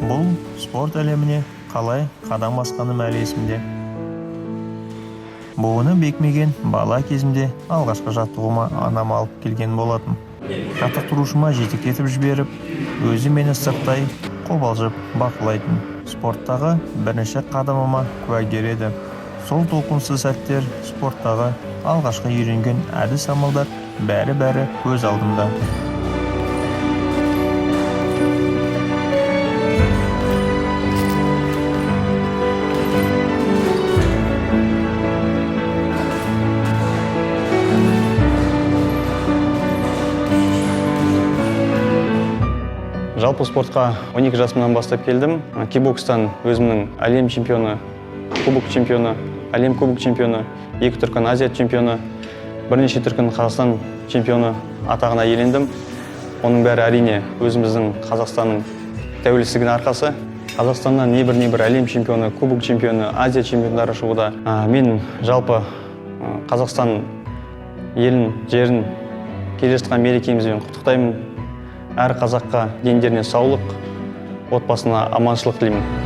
Бұл спорт әлеміне қалай қадам басқаным әлі есімде. Буыны бекмеген бала кезімде алғашқы жаттығуыма анам алып келген болатын. Жаттықтырушыма жетектетіп жіберіп, өзі мені сырттай қобалжып бақылайтын. Спорттағы бірінші қадамыма куәгер еді. Сол толқынсыз сәттер спорттағы алғашқы үйренген әдіс-амалдар бәрі көз алдымда. Жалпы спортқа 12 жасымнан бастап келдім. Кикбокстан өзімнің әлем чемпионы, кубок чемпионы, әлем кубок чемпионы, 2 дүркін Азия чемпионы, бірнеше дүркін Қазақстан чемпионы атағына иелендім. Оның бәрі әрине өзіміздің Қазақстанның тәуелсіздігінің арқасы. Қазақстаннан небір әлем чемпионы, кубок чемпионы, Азия чемпиондары шығуда. Мен жалпы Қазақстан елін, жерін келе жатқан мерекемізбен құттықтаймын. Әр қазаққа дендеріне саулық, отбасына аманшылық тілеймін.